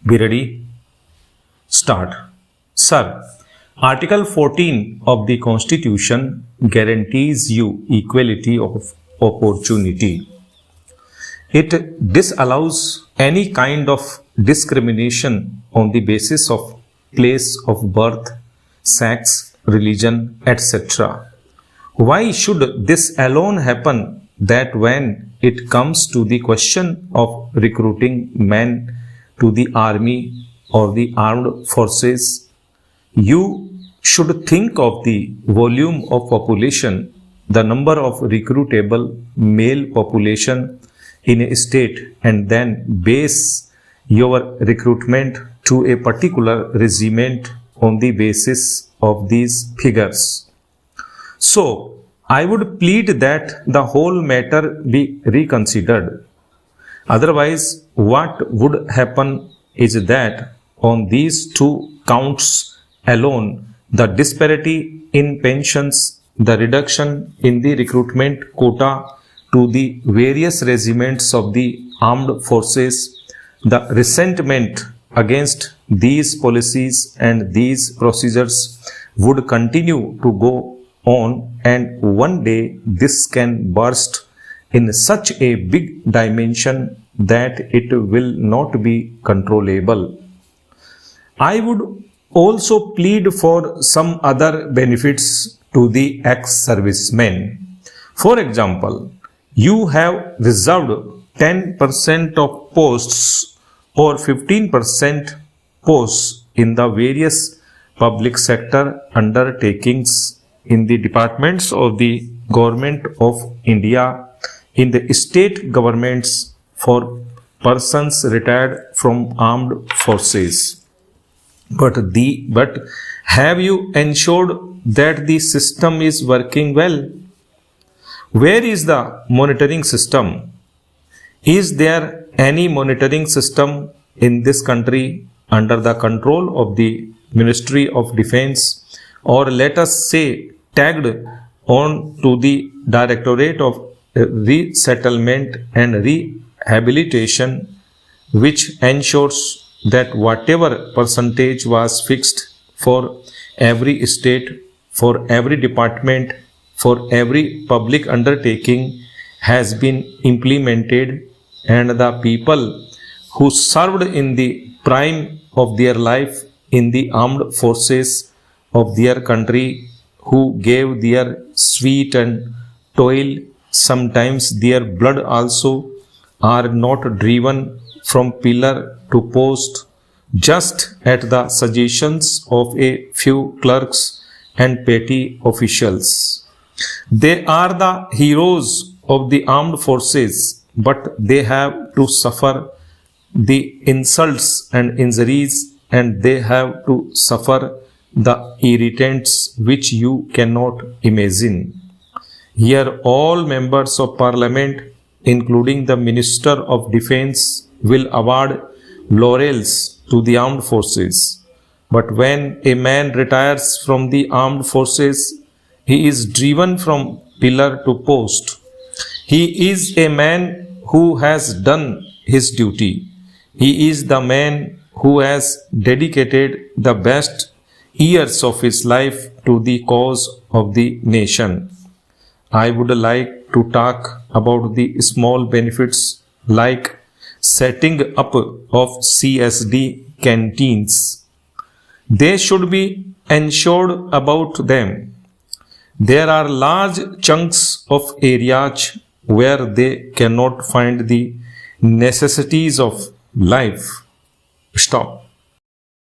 Be ready? Start. Sir, Article 14 of the Constitution guarantees you equality of opportunity. It disallows any kind of discrimination on the basis of place of birth, sex, religion, etc. Why should this alone happen that when it comes to the question of recruiting men to the army or the armed forces, you should think of the volume of population, the number of recruitable male population in a state, and then base your recruitment to a particular regiment on the basis of these figures. So, I would plead that the whole matter be reconsidered. Otherwise, what would happen is that on these two counts alone, the disparity in pensions, the reduction in the recruitment quota to the various regiments of the armed forces, the resentment against these policies and these procedures would continue to go on, and one day this can burst in such a big dimension that it will not be controllable. I would also plead for some other benefits to the ex-servicemen. For example, you have reserved 10% of posts or 15% posts in the various public sector undertakings in the departments of the Government of India, in the state governments for persons retired from armed forces. But have you ensured that the system is working well? Where is the monitoring system? Is there any monitoring system in this country under the control of the Ministry of Defense, or let us say tagged on to the Directorate of Resettlement and Rehabilitation, which ensures that whatever percentage was fixed for every state, for every department, for every public undertaking has been implemented, and the people who served in the prime of their life in the armed forces of their country, who gave their sweat and toil, sometimes their blood also, are not driven from pillar to post just at the suggestions of a few clerks and petty officials. They are the heroes of the armed forces, but they have to suffer the insults and injuries, and they have to suffer the irritants which you cannot imagine. Here all members of parliament, including the Minister of Defense, will award laurels to the armed forces. But when a man retires from the armed forces, he is driven from pillar to post. He is a man who has done his duty. He is the man who has dedicated the best years of his life to the cause of the nation. I would like to talk about the small benefits like setting up of CSD canteens. They should be ensured about them. There are large chunks of areas where they cannot find the necessities of life. Stop.